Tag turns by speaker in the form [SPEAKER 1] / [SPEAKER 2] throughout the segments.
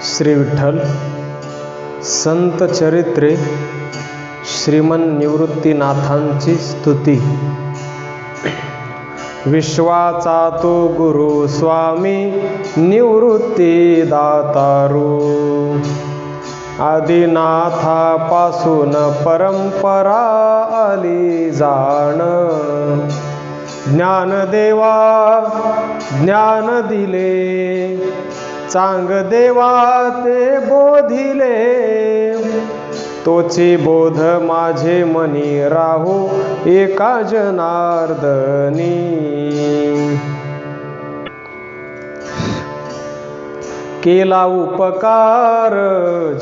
[SPEAKER 1] श्री विठ्ठल संत चरित्रे श्रीमन निवृत्तीनाथांची स्तुती। विश्वाचा तो गुरु स्वामी निवृत्ती दातारू, आदिनाथापासून परंपरा आली जाण। ज्ञानदेवा ज्ञान दिले, चांग देवा ते बोधिले। तोची बोध माझे मनी राहू एका जनार्दनी। केला उपकार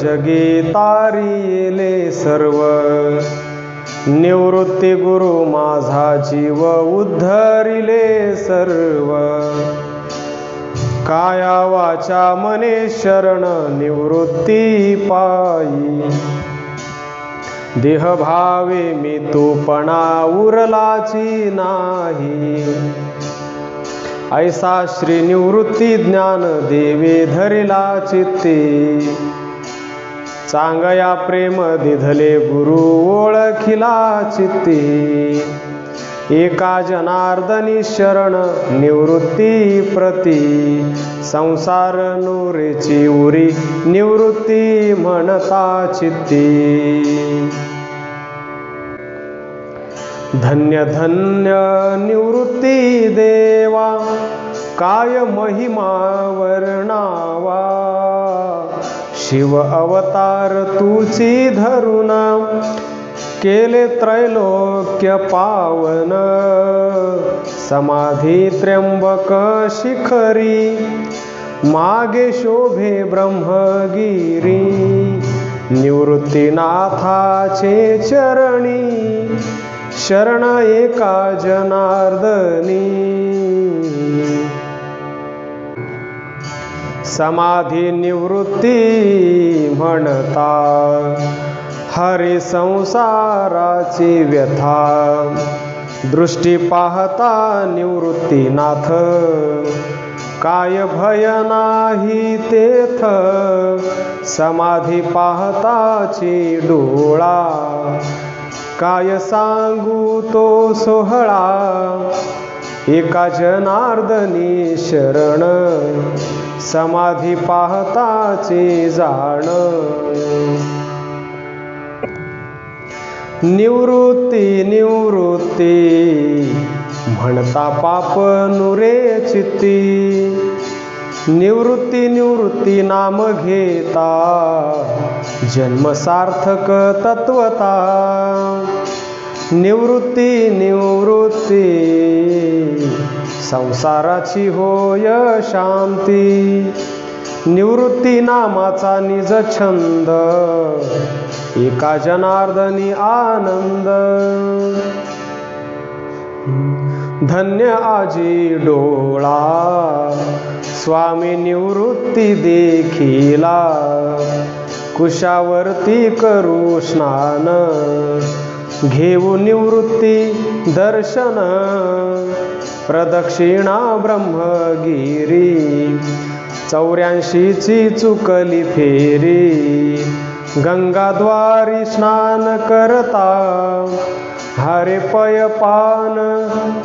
[SPEAKER 1] जगे तारिले सर्व, निवृत्ती गुरु माझा जीव उद्धरिले सर्व। काया वाचा मने शरण निवृत्ती पायी, देह भावे मी तूपणा उरलाची नाही। ऐसा श्री निवृत्ती ज्ञान देवे धरिला चित्ते, चांगया प्रेम दिधले गुरु ओळखिला चित्ते। एका जनार्दनी शरण निवृत्ती प्रती, संसार नूरेची उरी निवृत्ती म्हणता चित्ती। धन्य धन्य निवृत्ती देवा, काय महिमा वर्णावा। शिव अवतार तुची धरुना, केले त्रैलोक्य पावन। समाधी त्र्यंबक शिखरी, मागे शोभे ब्रह्मगिरी। निवृत्तीनाथाचे चरणी, शरण एका जनार्दनी। समाधी निवृत्ती म्हणता, हरी संसाराची व्यथा। दृष्टी पाहता निवृत्तीनाथ, काय भय नाही तेथ। समाधी पाहताची डोळा, काय सांगू तो सोहळा। एका जनार्दनी शरण, समाधी पाहताची जाण। निवृत्ती निवृत्ती म्हणता पाप नुरे चित्ती। निवृत्ती निवृत्ती नाम घेता, जन्म सार्थक तत्वता। निवृत्ती निवृत्ती संसाराची होय शांती। निवृत्ती नामाचा निज छंद, एका जनार्दनी आनंद। धन्य आजी डोळा, स्वामी निवृत्ती देखिला। कुशावरती करू स्नान, घेऊ निवृत्ती दर्शन। प्रदक्षिणा ब्रह्मगिरी, 84ची चुकली फेरी। गंगाद्वारी स्नान करता, हरे पय पान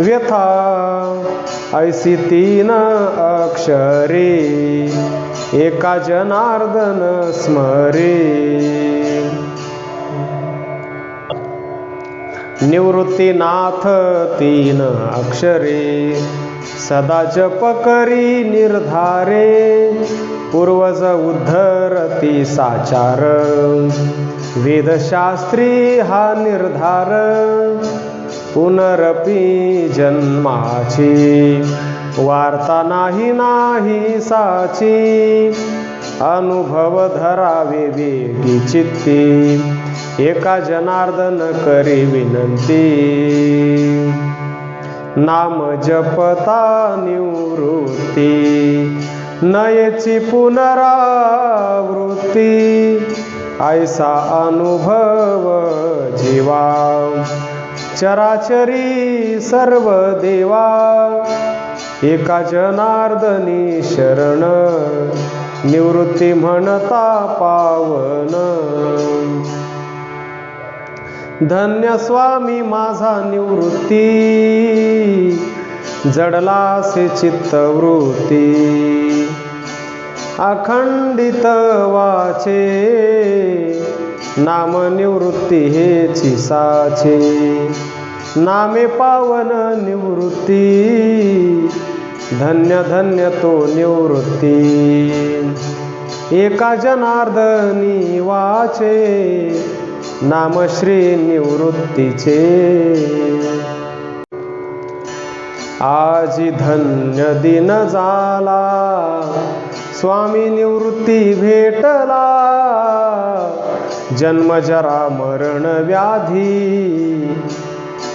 [SPEAKER 1] व्यथा। ऐसी 3 अक्षरे, एका जनार्दन स्मरे। निवृत्तीनाथ 3 अक्षरे, सदा जप करी निर्धारे। पूर्वज उद्धरती साचार, वेदशास्त्री हा निर्धार। पुनरपि जन्माची, वार्ता नाही नाही साची। अनुभव धरावे वेगी चित्ती, एका जनार्दन करी विनंती। नाम जपता निवृत्ती, नयेची पुनरावृत्ती। ऐसा अनुभव जीवा, चराचरी सर्व देवा। एका जनार्दनी शरण, निवृत्ती म्हणता पावन। धन्य स्वामी माझा निवृत्ती, जडलासे चित्तवृत्ती। अखंडित वाचे, नाम निवृत्ती हेची साचे। नामे पावन निवृत्ती, धन्य धन्य तो निवृत्ती। एका जनार्दनी वाचे, नाम श्री निवृत्तीचे। आजी धन्य दिन झाला, स्वामी निवृत्ती भेटला। जन्म जरा मरण व्याधी,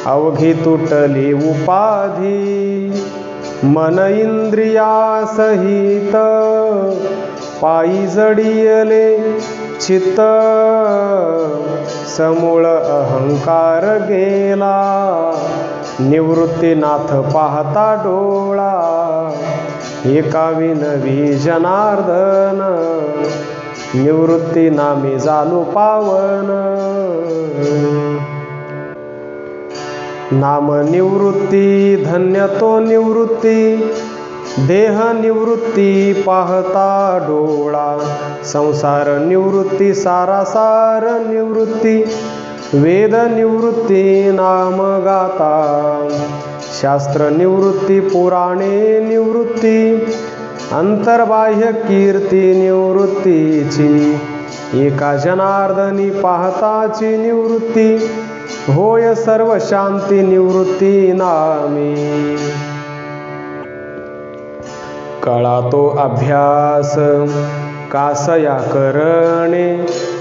[SPEAKER 1] अवघी तुटली उपाधी। मन इंद्रिया सहित, पायी जडियले चित्त। समूळ अहंकार गेला, निवृत्तीनाथ पाहता डोळा। एका विनवी जनार्दन, निवृत्ती नामी झालो पावन। नाम निवृत्ती, धन्य तो निवृत्ती। देह निवृत्ती पाहता डोळा, संसार निवृत्ती सारासार निवृत्ती। वेद निवृत्ती नाम गाता, शास्त्र निवृत्ती पुराणे निवृत्ती। अंतर्बाह्य कीर्ती निवृत्तीची, एका जनार्दनी पाहताची निवृत्ती। होय सर्व शांती निवृत्ती नामी, कळा तो अभ्यास कासया करणे।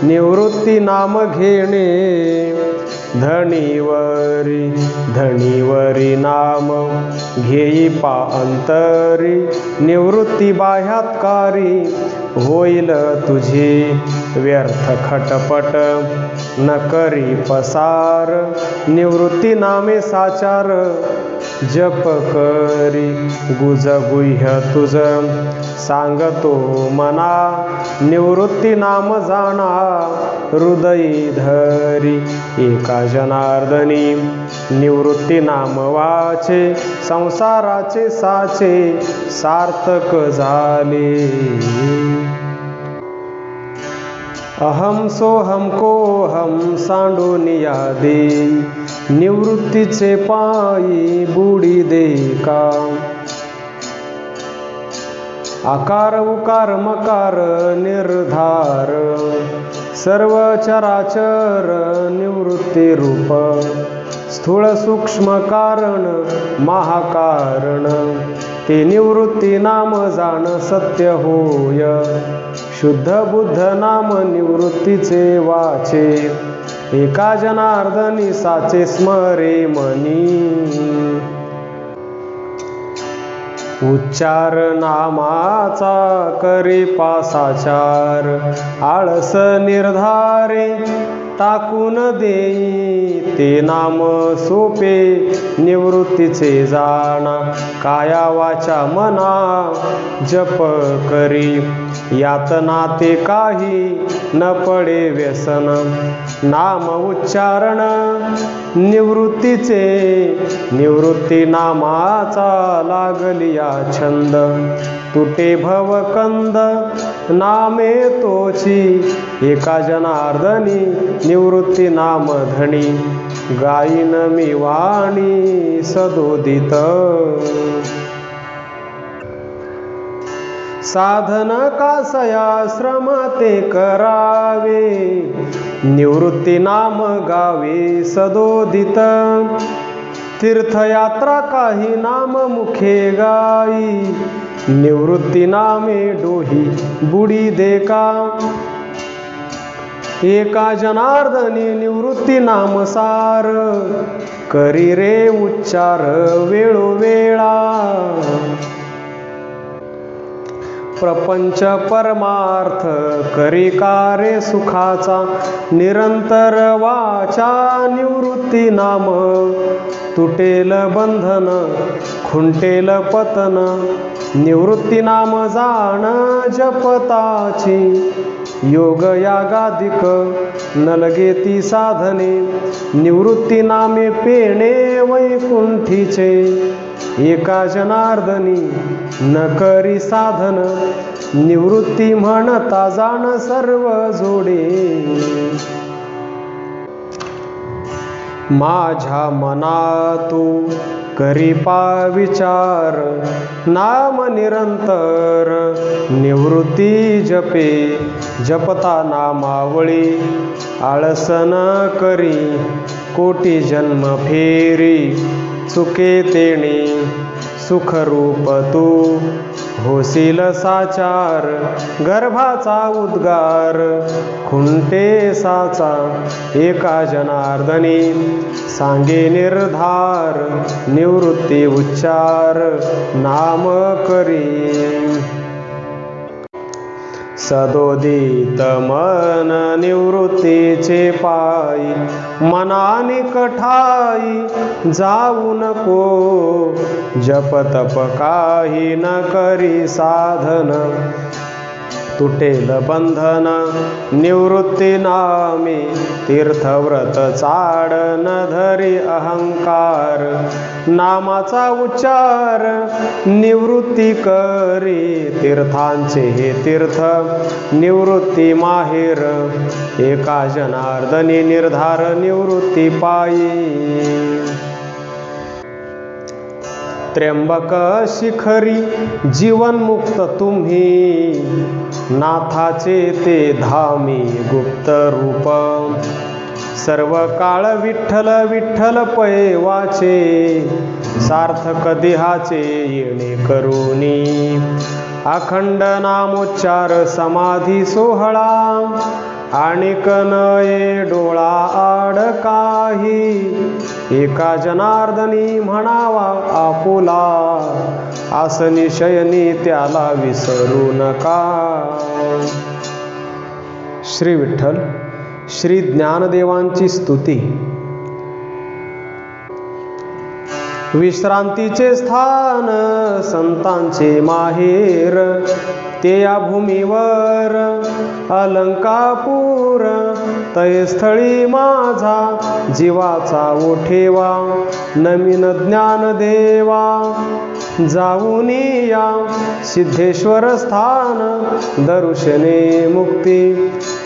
[SPEAKER 1] निवृत्ती नाम घेणे, धणीवरी धणीवरी नाम घेई पा अंतरी। निवृत्ती बाह्यात्कारी, होईल तुझी व्यर्थ खटपट। न करी पसार, निवृत्ती नामे साचार। जप करी गुज गुह्य तुझ, सांगतो मना। निवृत्ती नाम जाणा, हृदयी धरी। एका जनार्दनी, निवृत्ती नाम वाचे। संसाराचे साचे, सार्थक झाले। अहम सोहम कोहम सांडून यादे, निवृत्तीचे पायी बुडी दे का। आकार उकार मकार निर्धार, सर्व चराचर निवृत्ती रूप। स्थूल सूक्ष्म कारण महाकारण, ते निवृत्ती नाम जाण सत्य होय। शुद्ध बुद्ध नाम निवृत्तीचे वाचे, एका जनार्दनी साचे स्मरे मनी। उच्चार नामाचा करे पासाचार, आळस निर्धारे टाकून देई। ते नाम सोपे निवृत्तीचे जाणा, काया वाचा मना जप करी। यातना ते काही न पडे व्यसन, नाम उच्चारण निवृत्तीचे। निवृत्ती नामाचा लागलिया छंद, तुटे भवकंद नामे तोची। एका जनार्दनी निवृत्ती नाम धणी, गायीन मी वाणी सदोदित। साधन कासया श्रम ते करावे, निवृत्ती नाम गावे सदोदित। तीर्थयात्रा काही नाम मुखे गाई, निवृत्ती नामे डोही बुडी दे का। एका जनार्दनी निवृत्ती नाम सार, करी रे उच्चार वेळोवेळा। प्रपंच परमार्थ करी कार्य सुखाचा, निरंतर वाचा निवृत्ती नाम तुटेल बंधन खुंटेल पतन, निवृत्ती नाम जाण जपताची, योग यागादिक नलगेती साधने, निवृत्ती नामे पेणे वैकुंठीचे, एका जनार्दनी न करी साधन, निवृत्ती म्हणता जाण सर्व जोडे. माझ्या मना तू करी पा विचार, नाम निरंतर निवृत्ती जपे, जपता नामावळी आळसन करी, कोटी जन्म फेरी चुके तेणे, सुखरूप तू होशील साचार, गर्भाचा उद्गार खुंटे साचा, एका जनार्दनी सांगे निर्धार, निवृत्ती उच्चार नाम करी. सदोदित मन निवृत्तीचे पायी, मनाने कठाई जाऊ नको, जप तप काही न करी साधन, तुटेल बंधन निवृत्ती नामे, तीर्थव्रत चाड न धरी अहंकार, नामाचा उच्चार निवृत्ती करी, तीर्थांचे हे तीर्थ निवृत्ती माहेर, एका जनार्दनी निर्धार निवृत्ती पायी. त्र्यंबक शिखरी जीवनमुक्त तुम्ही, नाथाचे ते धामी गुप्त रूप, सर्व काळ विठ्ठल विठ्ठल पैवाचे, सार्थक देहाचे येणे करुणी, अखंड नामोच्चार समाधी सोहळा, आणिक नये डोळा आड काही, एका जनार्दनी म्हणावा आपुला, आसनी शयनी त्याला विसरू नका. श्री विठ्ठल श्री ज्ञानदेवांची स्तुती. विश्रांतीचे स्थान संतांचे माहेर, ते या भूमीवर अलंकापूर, तै स्थळी माझा जीवाचा ओठेवा, नवीन ज्ञान देवा जाऊन या, सिद्धेश्वर स्थान दर्शने मुक्ती,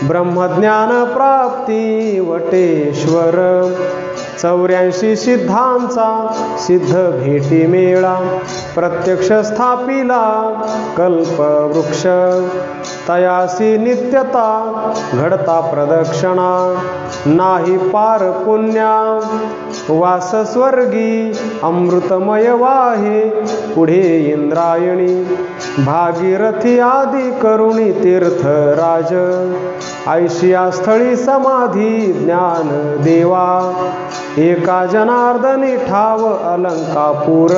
[SPEAKER 1] ब्रह्मज्ञान प्राप्ती वटेश्वर, 84 सिद्धांचा सिद्ध भेटी मेळा, प्रत्यक्ष स्थापिला कल्पवृक्ष, तयासी नित्यता घडता प्रदक्षिणा, नाही पार पुण्या वास स्वर्गी, अमृतमय वाहे पुढे इंद्रायणी, भागीरथी आदी करुणी तीर्थराज, ऐशिया स्थळी समाधी ज्ञान देवा, एका जनार्दनी ठाव अलंकापूर.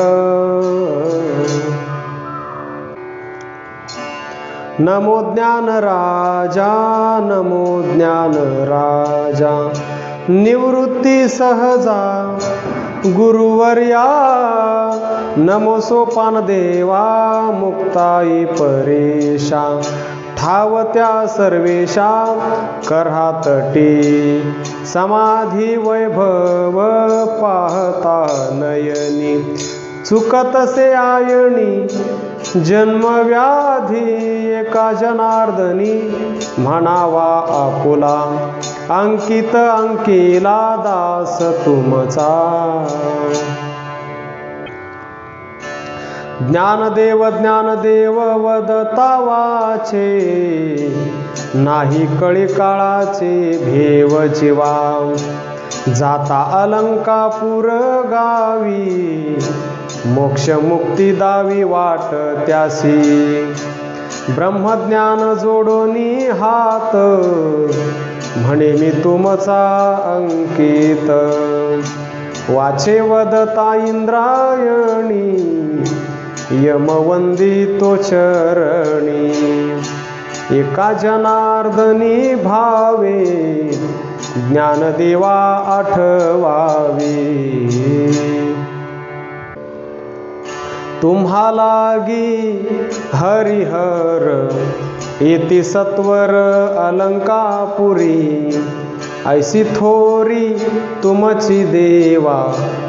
[SPEAKER 1] नमो ज्ञान राजा नमो ज्ञान राजा, निवृत्ती सहजा गुरुवर्या, नमो सोपान देवा मुक्ताई परेशा, ठाव त्या सर्वेशा करहातटी, समाधी वैभव पाहता नयनी, चुकतसे आयणी जन्मव्याधी, एका जनार्दनी म्हणावा आपुला, अंकित अंकिला दास तुमचा. ज्ञानदेव वदता वाचे, नाही कळी काळाचे भेव जीवा, जाता अलंकापूर गावी, मोक्ष मुक्ती दावी वाट त्यासी, ब्रह्मज्ञान जोडोनी हात, म्हणे मी तुमचा अंकित, वाचे वदता इंद्रायणी, यमवंदितो चरणी, एका जनार्दनी भावे, ज्ञानदेवा आठवावे. तुम्हा लागी हरिहर येती सत्वर अलंकापुरी, ऐसी थोरी तुमची देवा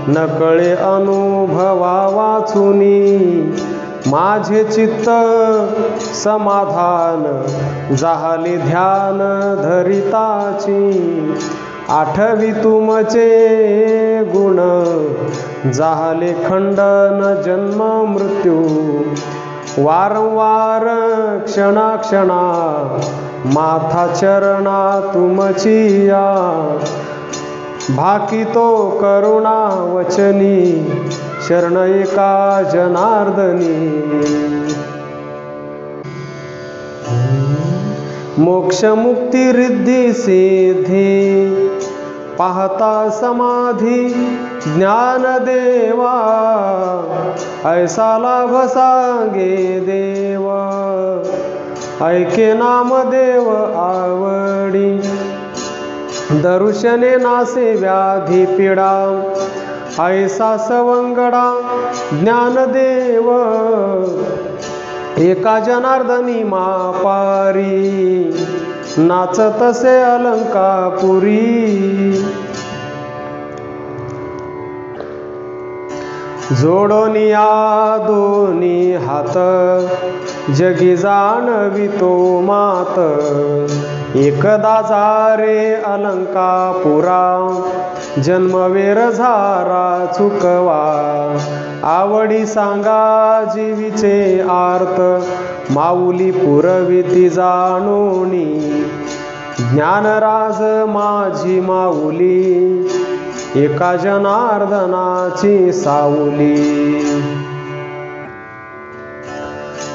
[SPEAKER 1] नकळे अनुभवा वाचुनी, माझे चित्त समाधान जाहले ध्यान धरिताची, आठवी तुमचे गुण जाहले खंडन जन्म मृत्यू, वारंवार क्षणाक्षणा माथा चरणा तुमची या, भाकितो करुणा वचनी शरण एका जनार्दनी, मोक्ष मुक्ती रिद्धी सिद्धी पाहता समाधी ज्ञान देवा, ऐसा लाभ सांगे देव ऐके नामदेव आवडी, दर्शने नासे व्याधी पीडा ऐसा सवंगडा ज्ञानदेव, एका जनार्दनी मापारी नाचतसे अलंकापुरी, जोडोनिया दोन्ही हात जगी जाणवितो मात, एकदा जारे अलंकापुरा जन्मवेर झारा चुकवा, आवडी सांगा जीवीचे आर्त माऊली पुरविती जाणोनी, ज्ञानराज माझी माऊली एका जनार्दनाची सावली,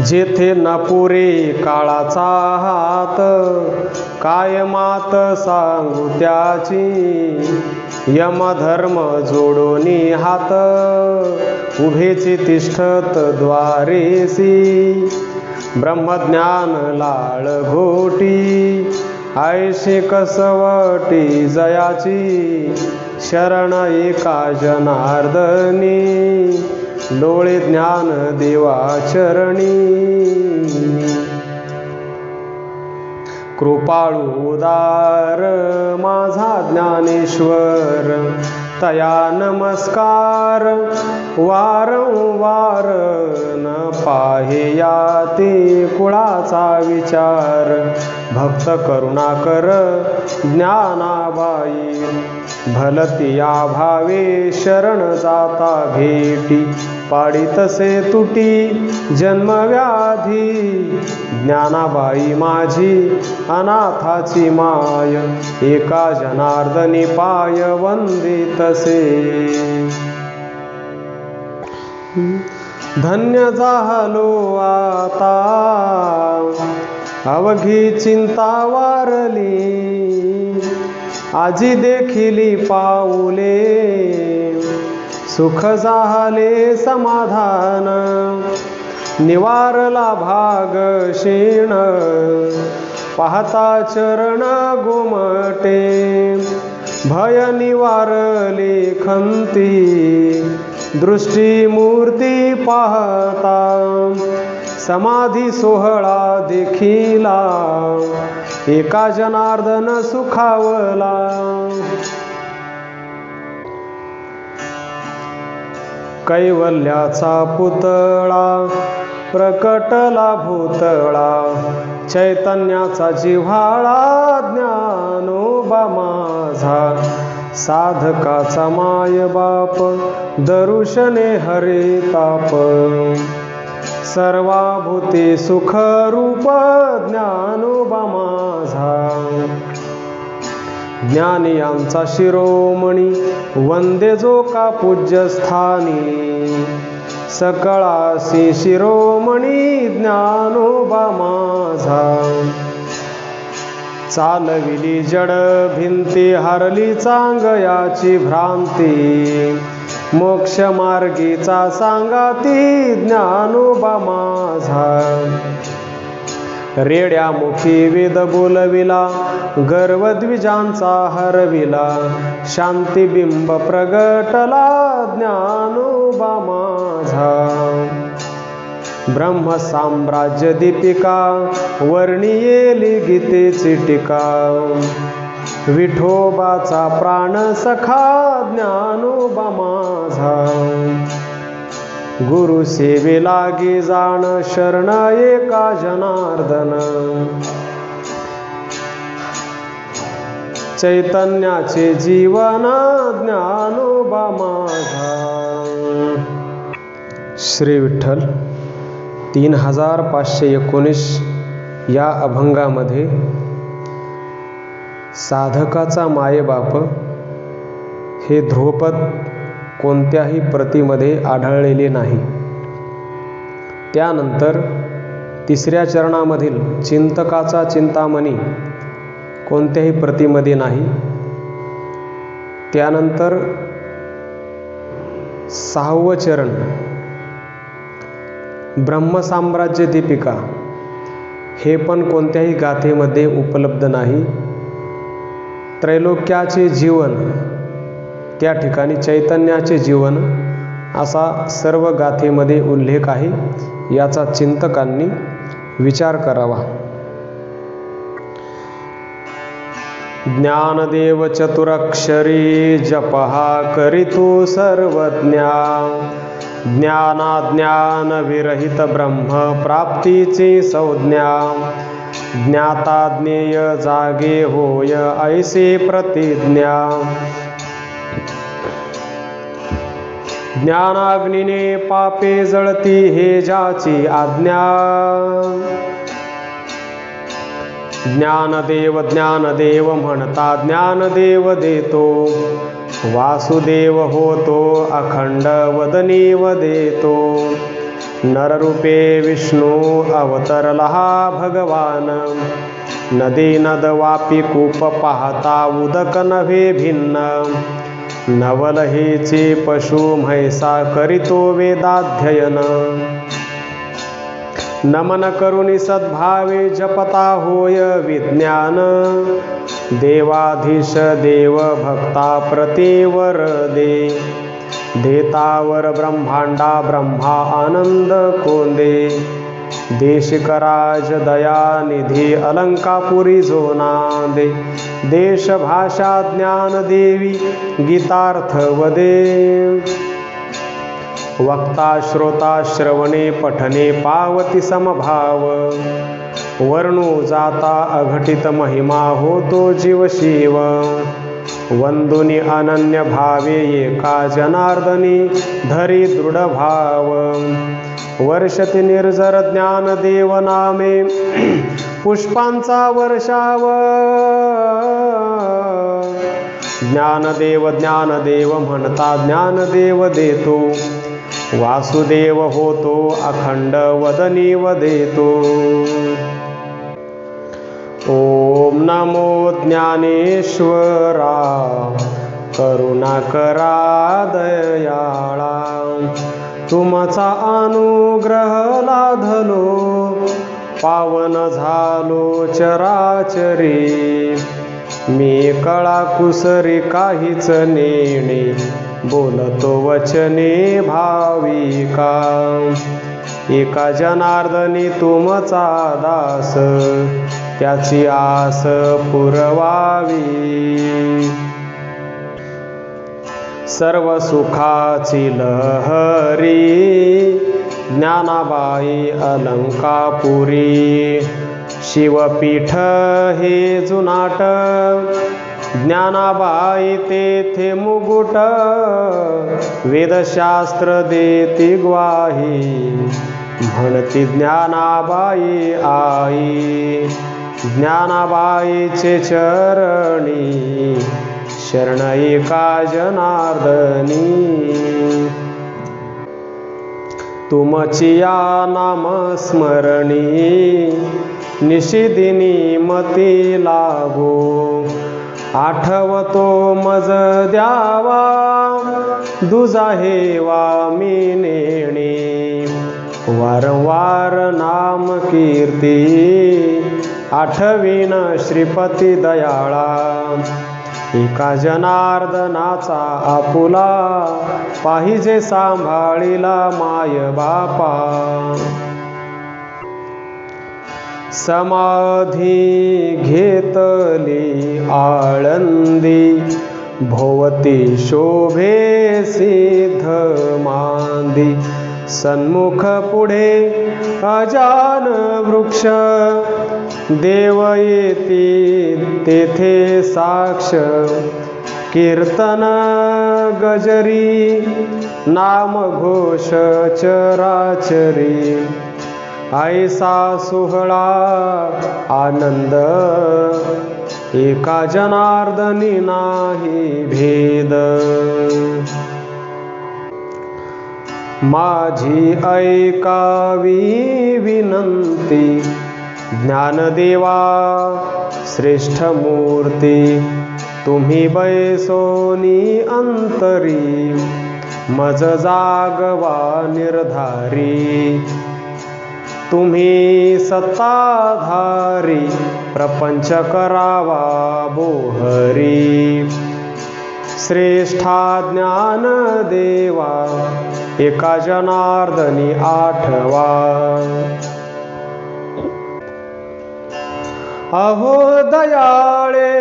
[SPEAKER 1] जेथे न पुरे काळाचा हात कायमात सांगू त्याची, यमधर्म जोडोनी हात उभेची तिष्ठत द्वारेसी, ब्रह्मज्ञान लाळ घोटी ऐशी कसवटी जयाची, शरण एका जनार्दनी डोळे ज्ञान देवा चरणी, कृपाळू उदार माझा ज्ञानेश्वर तया नमस्कार, वारंवार न पाहेया ते कुळाचा विचार, भक्त करुणाकर ज्ञानाबाई भलती या भावे शरण जाता भेटी, पाडितसे तुटी जन्मव्याधी, ज्ञानाबाई माझी अनाथाची माय एका जनार्दनी पाय वंदितसे, धन्य झालो आता अवघी चिंता वारली, आजी देखिली पाऊले सुख झाले समाधान, निवारला भाग क्षीण पाहता चरण गोमटे, भय निवारली खंती दृष्टी मूर्ती पाहता, समाधी सोहळा देखिला एका जनार्दन सुखावला, कैवल्याचा पुतळा प्रकटला भूतळा, चैतन्याचा जिव्हाळा ज्ञानोबा माझा, साधकाचा माय बाप दरुशने हरे ताप, सर्वाभूते सुख रूप ज्ञानोबा माझा, ज्ञानियांचा शिरोमणी वंदे जो का पूज्यस्थानी, सकळासी शिरोमणी ज्ञानोबा माझा, चालविली जड भिंती हरली चांगयाची भ्रांती, मोक्ष मार्गीचा सांगाती ज्ञानोबा माझा, रेड्यामुखी वेद बोलविला गर्वद्विजांचा हरविला, शांतिबिंब प्रगटला ज्ञानोबा माझा, ब्रह्मसाम्राज्य दीपिका वर्णियेली गीतेची टीका विठोबाचा प्राण सखा ज्ञानोबा माझा गुरु सेवे लागी जाण शरण एका जनार्दन चैतन्याचे जीवन ज्ञानोबा माझा। श्री विठ्ठल 3519 या अभंगामध्ये साधकाचा मायेबाप हे ध्रुवपद कोणत्याही प्रतीमध्ये आढळलेले नाही। त्यानंतर 3ऱ्या चरणामधील चिंतकाचा चिंतामणी कोणत्याही प्रतीमध्ये नाही। त्यानंतर 6वं चरण ब्रह्मसाम्राज्य दीपिका हे पण कोणत्याही गाथेमध्ये उपलब्ध नाही। त्रैलोक्याचे जीवन त्या ठिकाणी चैतन्याचे जीवन असा सर्व गाथेमध्ये उल्लेख आहे। याचा चिंतकांनी विचार करावा। ज्ञानदेव चतुरक्षरी जपहा करितो सर्वज्ञा ज्ञानाज्ञान विरहित ब्रह्म प्राप्तीची संज्ञा ज्ञाता ज्ञेय जागे होय ऐसे प्रतिज्ञा ज्ञानाग्नीने पापे जळती हे ज्याची आज्ञा ज्ञानदेव म्हणता ज्ञानदेव देतो वासुदेव होतो अखंड वदनी वदेतो नररूपे विष्णू अवतरला हा भगवान नदी नद वापी कूप पाहता उदक नव्हे भिन्न नवल हेचे पशु म्हैसा करितो वेदाध्ययन नमन करुणी सद्भावे जपता होय विज्ञान देवाधीश देव भक्ता प्रतिवर दे देतावर ब्रह्मांडा ब्रह्मा आनंद कोंदे देशिकराज दयानिधी अलंकापुरी जोनादे देश भाषा ज्ञान देवी गीतार्थ वदे वक्ता श्रोता श्रवणे पठने पावती समभाव वर्णू जाता अघटित महिमा होतो जीव शिव वंदुनी अनन्य भावे एका जनार्दनी धरी दृढ भाव वर्षती निर्जर ज्ञान देव नामे पुष्पांचा वर्षाव ज्ञानदेव म्हणता ज्ञानदेव देतो वासुदेव होतो अखंड वदनी वदेतो ओम नमो ज्ञानेश्वरा करुणाकरा दयाळा तुमचा अनुग्रह लाधलो पावन झालो चराचरी मी कळा कुसरी काहीच नेणे बोलतो वचने भाविका एका जनार्दनी तुमचा दास त्याची आस पुरवावी सर्व सुखाची लहरी ज्ञानाबाई अलंकापुरी शिवपीठ हे जुनाट ज्ञानाबाई तेथे मुकुट वेदशास्त्र देती ग्वाही म्हणती ज्ञानाबाई आई ज्ञानाबाईचे चरणी शरण एका जनार्दनी तुमची या नामस्मरणी निशिदिनी मती लागो आठवतो मज द्यावा दुजा हेवा मी नेणे वारंवार नाम कीर्ती आठवीन श्रीपती दयाळा एका जनार्दनाचा आपुला पाहिजे सांभाळीला माय बापा समाधी घेतली आळंदी, भोवती शोभे सिद्ध मांदी, सन्मुख पुढे अजान वृक्ष, देव येती तेथे साक्ष, कीर्तन गजरी, नाम घोष चराचरी, ऐसा सोहळा आनंद, एका जनार्दनी नाही भेद, माझी ऐकावी विनंती, ज्ञानदेवा श्रेष्ठ मूर्ती, तुम्ही बैसोनी अंतरी, मज जागवा निर्धारी, तुम्ही सत्ताधारी, प्रपंच करावा बोहरी, श्रेष्ठा ज्ञान देवा, एका जनार्दनी आठवा, अहो दयाळे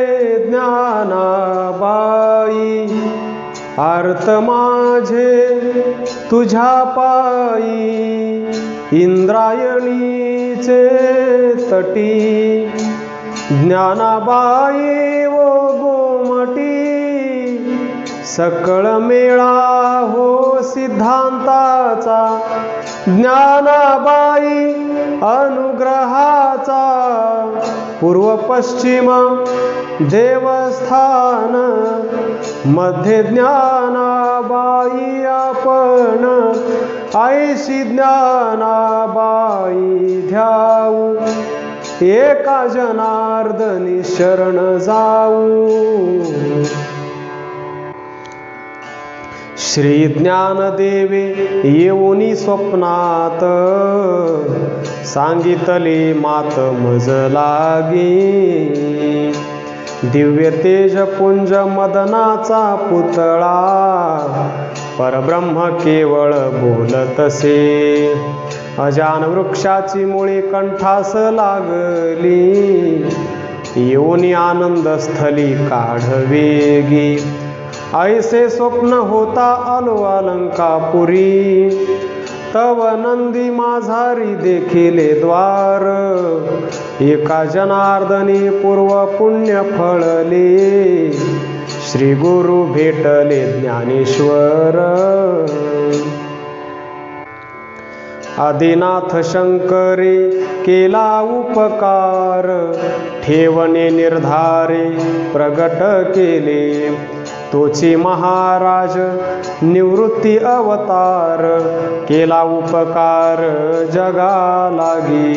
[SPEAKER 1] ज्ञानाबाई, अर्थ माझे तुझ्या पायी, इंद्रायणीचे तटी, ज्ञानाबाई वो गोमटी, सकळ मेळा हो सिद्धांताचा, ज्ञानाबाई अनुग्रहाचा, पूर्व पश्चिम देवस्थान, मध्ये ज्ञानाबाई आपण, ऐशी ज्ञानाबाई ध्याऊ, एका जनार्दनी शरण जाऊ, श्री ज्ञानदेवे येऊनी स्वप्नात, सांगितले मात मज लागी, दिव्य तेज पुंज मदनाचा पुतळा, परब्रह्म केवळ बोलतसे, अजान वृक्षाची मुळे कंठास लागली, येऊनी आनंद स्थली काढवेगी, ऐसे स्वप्न होता आलो अलंकापुरी, तव नंदी माझारी देखिले द्वार, एका जनार्दनी पूर्व पुण्य फळले, श्री गुरु भेटले ज्ञानेश्वर, आदिनाथ शंकरे केला उपकार, ठेवणे निर्धारे प्रगट केले, तोची महाराज निवृत्ती अवतार, केला उपकार जगा लागी,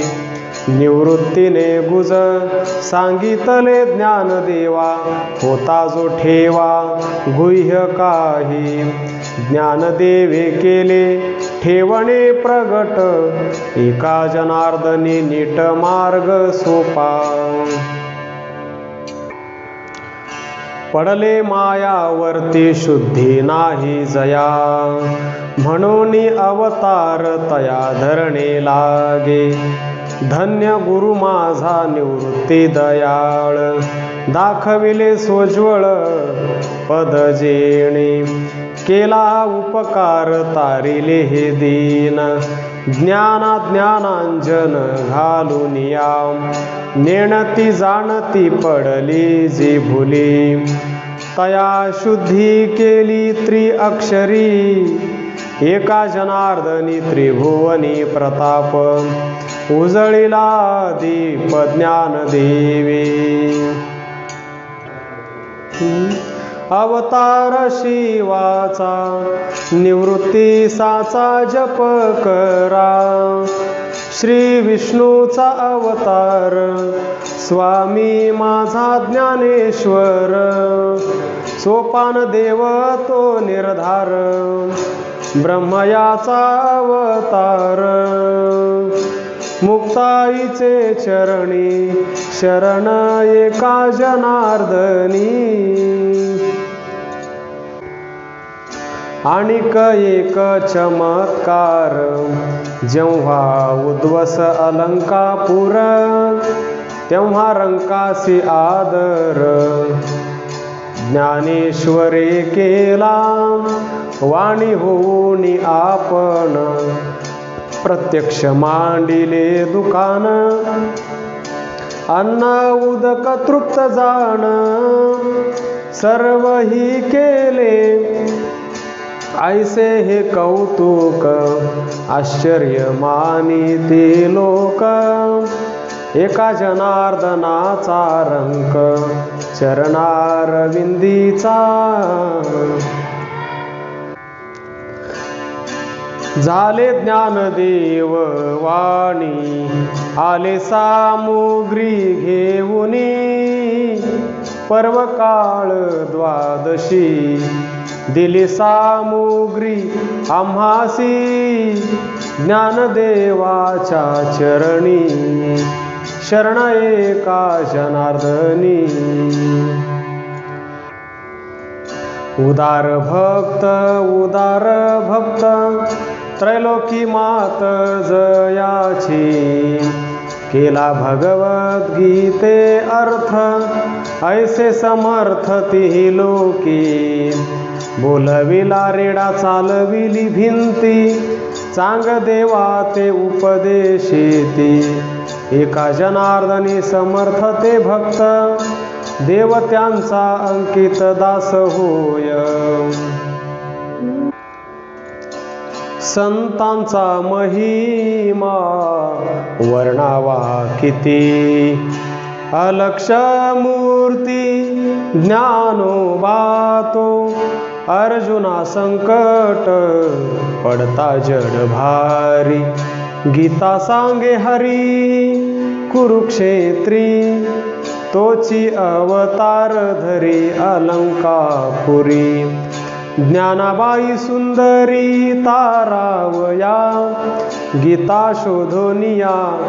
[SPEAKER 1] निवृत्तीने गुज सांगितले ज्ञानदेवा, होता जो ठेवा गुह्य काही, ज्ञानदेवे केले ठेवणे प्रगट, एका जनार्दनी नीट मार्ग सोपा, पडले मायावरती शुद्धी नाही जया, म्हणून अवतार तया धरणे लागे, धन्य गुरु माझा निवृत्ती दयाळ, दाखविले सोज्वळ पद जेणे, केला उपकार तारिले हे दीन, ज्ञानांजन घालून या, नेणती जाणती पडली जी भुली, तया शुद्धी केली त्रिअक्षरी, एका जनार्दनी त्रिभुवनी प्रताप, उजळिला दीप ज्ञानदेवे, अवतार शिवाचा निवृत्ती साचा जप करा, श्री विष्णूचा अवतार स्वामी माझा ज्ञानेश्वर, सोपान देव तो निर्धार, ब्रह्मयाचा अवतार, मुक्ताईचे चरणी शरण एका जनार्दनी, आणिक एक चमत्कार, जेव्हा उद्वस अलंकापुर, तेव्हा रंकासी आदर. ज्ञानेश्वरे केला वाणी होऊन आपण, प्रत्यक्ष मांडिले दुकान, अन्न उदक तृप्त जाण. सर्व ही केले ऐसे हे कौतुक, आश्चर्य मानिते लोक. एका जनार्दनाचा रंक, चरणारविंदीचा. झाले ज्ञानदेव वाणी, आले सामुग्री घेऊनी. पर्वकाळ द्वादशी, दिली सामुग्री आम्हासी. ज्ञानदेवाच्या चरणी, शरण एका जनार्दनी. उदार भक्त, त्रैलोकी मात जयाची. केला भगवद्गीते अर्थ, ऐसे समर्थ तिही लोकी. बोलविला रेडा चालविली भिंती, चांग देवा ते उपदेशिती. एका जनार्दनी समर्थ ते भक्त, देवत्यांचा अंकित दास होय. संतांचा महिमा वर्णावा किती, अलक्ष मूर्ती ज्ञानोबा तो. अर्जुना संकट पडता जड भारी, गीता सांगे हरी कुरुक्षेत्री. तोची अवतार धरी अलंकापुरी. ज्ञानाबाई सुंदरी तारावया, गीता शोधोनिया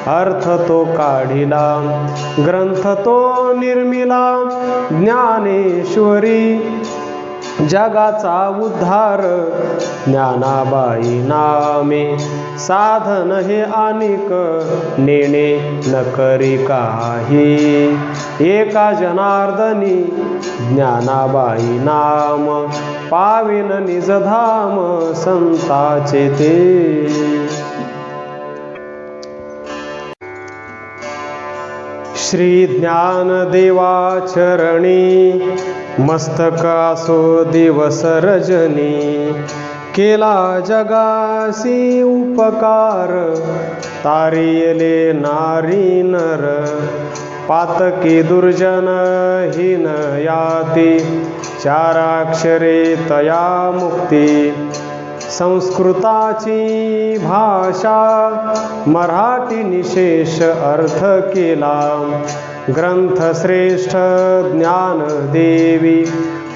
[SPEAKER 1] अर्थ तो काढिला. ग्रंथ तो निर्मिला ज्ञानेश्वरी. जगाचा उद्धार ज्ञानाबाई नामे, साधन हे अनेक नेणे न करी काही. एका जनार्दनी ज्ञानाबाई नाम, पाविन निजधाम संताचे ते. श्री ज्ञानदेवा चरणी, मस्तक असो दिवस रजनी. केला जगासी उपकार, तारियले नारी नर. पातकी दुर्जन हीन याती, चाराक्षरे तया मुक्ती. संस्कृताची भाषा मराठी निशेष अर्थ केला. ग्रंथ श्रेष्ठ ज्ञानदेवी,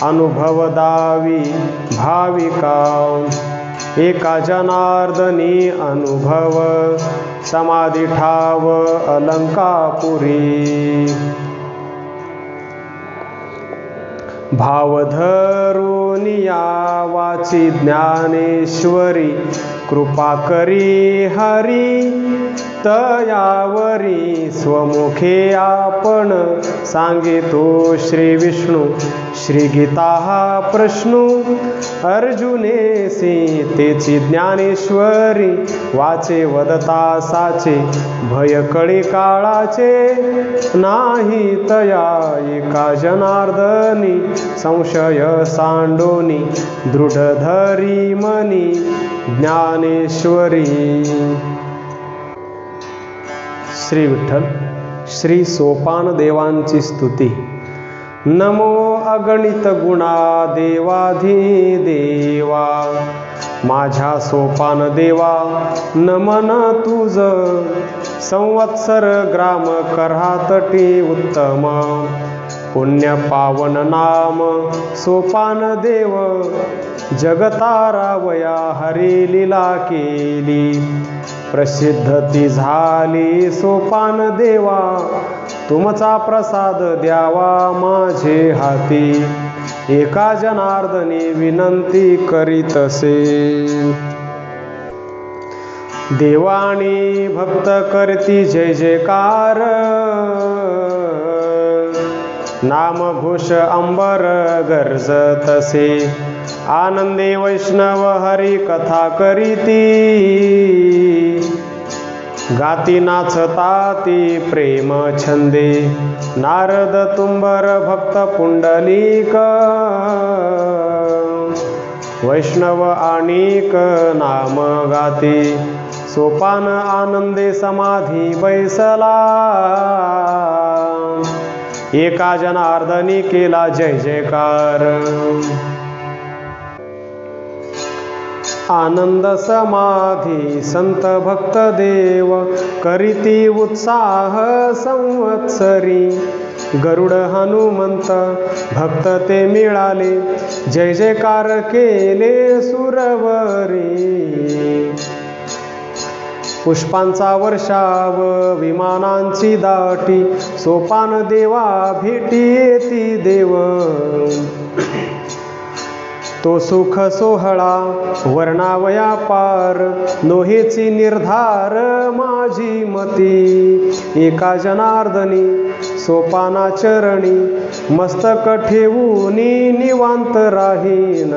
[SPEAKER 1] अनुभव दावी भाविका. एका जनार्दनी अनुभव, समाधी ठाव अलंकापुरी. भाव धरुनिया वाची ज्ञानेश्वरी. कृपा करी हरी तयावरी. स्वमुखे आपण सांगितो श्री विष्णू. श्री गीता हा प्रश्नू, अर्जुनेसी तेची ज्ञानेश्वरी. वाचे वदता साचे, भय कळी काळाचे. नाही तया एका जनार्दनी, संशय सांडोनी. दृढ धरी मनी ज्ञानेश्वरी. श्री विठ्ठल. श्री सोपान देवांची स्तुती. नमो अगणित गुणा देवाधी देवा. माझ्या सोपान देवा नमन तुझ. संवत्सर ग्राम करातटी उत्तम. पुण्य पावन नाम सोपान देव. जगतारावया हरी लीला केली. प्रसिद्ध ती झाली सोपान देवा. तुमचा प्रसाद द्यावा माझे हाती. एका जनार्दनी विनंती करीतसे. देवाणी भक्त करती जय जयकार, नामघोष अंबर गर्जतसे. आनंदे वैष्णव हरी कथा करीती, गाती नाचताती प्रेम छंदे. नारद तुंबर भक्त पुंडलिक, वैष्णव आणिक नाम गाती. सोपान आनंदे समाधी बैसला, एका जनार्दनी केला जय जयकार. आनंद समाधी संत भक्त देव, करीती उत्साह संवत्सरी. गरुड हनुमंत भक्त ते मिळाले, जय जयकार केले सुरवरी. पुष्पांचा वर्षाव विमानांची दाटी, सोपान देवा भेटी येती देव. तो सुख सोहळा वर्णावया पार, नोहेची निर्धार माझी मती. एका जनार्दनी सोपाना चरणी, मस्तक ठेवूनी निवांत राहीन.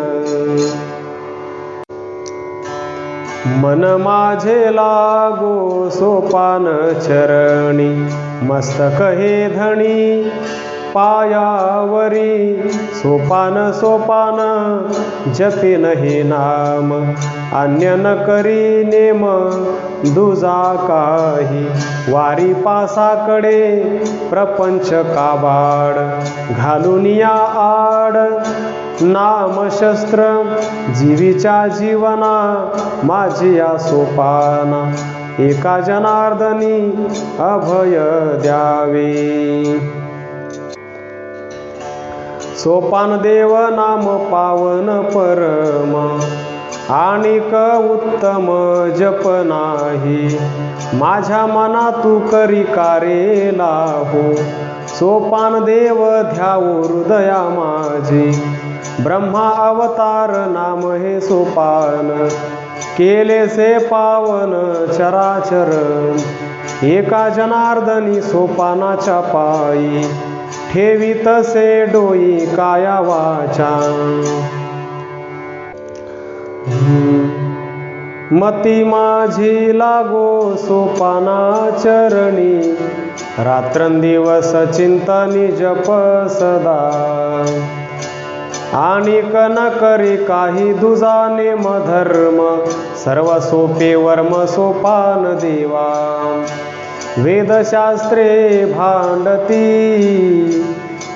[SPEAKER 1] मन माझे लागो सोपान चरणी, मस्तक हे धणी पायावरी. सोपान सोपान जपेन हे नाम, अन्य न करी नेम दुजा काही. वारी पासाकडे प्रपंच काबाड, घालून या आड नामशस्त्र. जीवीच्या जीवना माझी या सोपाना, एका जनार्दनी अभय द्यावे. सोपान देव नाम पावन परम, आणिक उत्तम जप नाही. माझ्या मना तू करी कारेला हो, सोपान देव ध्यावो हृदया माझी. ब्रह्मा अवतार नाम हे सोपान, केले से पावन चराचर. एका जनार्दनी सोपानाच्या पायी, ठेवी तसे डोई काया वाचा. मती माझी लागो सोपाना चरणी, रात्रंदिवस चिंतनी जप सदा. आणिक न करी काही दुजा नेम धर्म, सर्व सोपे वर्म सोपान देवा. वेदशास्त्रे भांडती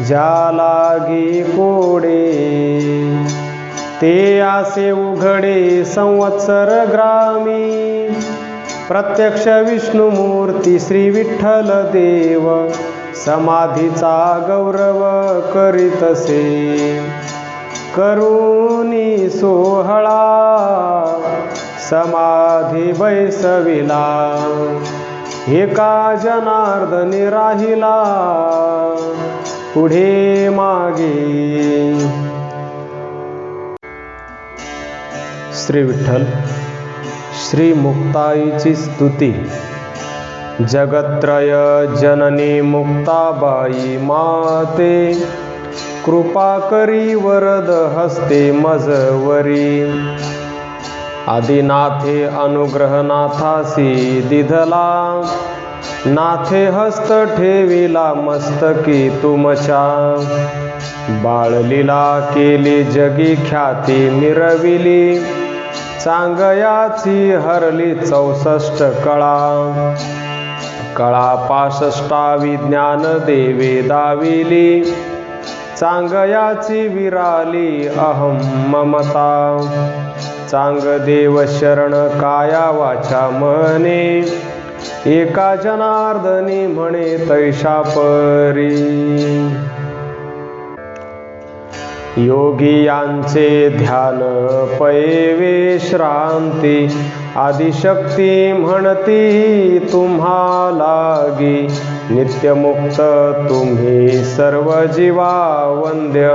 [SPEAKER 1] ज्या लागी कोडे, ते आसे उघडे संवत्सर ग्रामी. प्रत्यक्ष विष्णुमूर्ती श्री विठ्ठल देव, समाधीचा गौरव करीतसे. करुणी सोहळा समाधी बैसविला, एका जनार्दनी राहिला पुढे मागे. श्री विठ्ठल श्री मुक्ताईची स्तुती. जगत्रय जननी मुक्ताबाई माते, कृपा करी वरद हस्ते मजवरी. आदिनाथे अनुग्रह नाथासी दिधला, नाथे हस्त ठेविला मस्तकी तुमच्या. बाळलीला केली जगी ख्याती मिरविली, चांगयाची हरली 64 कळा. कळा 65 ज्ञान देवे दाविली, चांगयाची विराली अहम ममता. चांग देव शरण काया वाचा मने, एका जनार्दनी म्हणे तैशा परी. योगियांचे ध्यान पैवे श्रांती, आदिशक्ती म्हणती तुम्हा लागी. नित्यमुक्त तुम्ही सर्व जीवा वंद्य,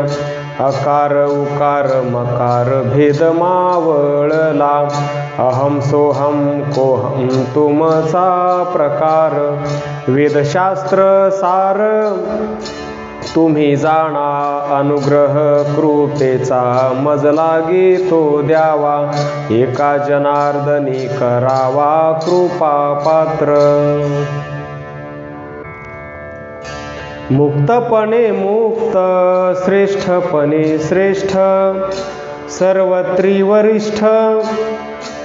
[SPEAKER 1] अकार उकार मकार भेद मावळला, अहम सोहम कोहम तुमचा प्रकार, वेदशास्त्र सार तुम्ही जाणा, अनुग्रह कृपेचा मज लागे तो द्यावा, एका जनार्दनी करावा कृपा पात्र. मुक्तपणे मुक्त श्रेष्ठपणे श्रेष्ठ, सर्वत्री वरिष्ठ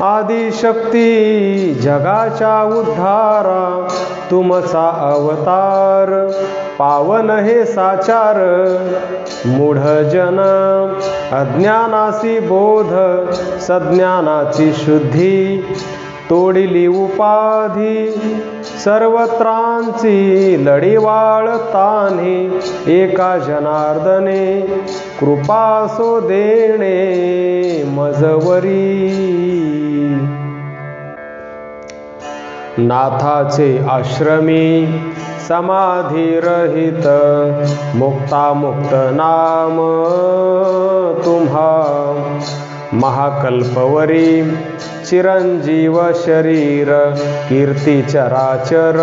[SPEAKER 1] आदिशक्ती जगाच्या उद्धारा, तुमचा अवतार पावन हे साचार, मूढ जन अज्ञानासी बोध, सज्ञानाची शुद्धी तोडिली उपाधी, सर्वत्रांची लढीवाळ तान्ही, एका जनार्दने कृपा सो देणे मजवरी. नाथाचे आश्रमी समाधी रहित, मुक्तामुक्त नाम तुम्हा, महाकल्पवरी चिरंजीव शरीर, कीर्ती चराचर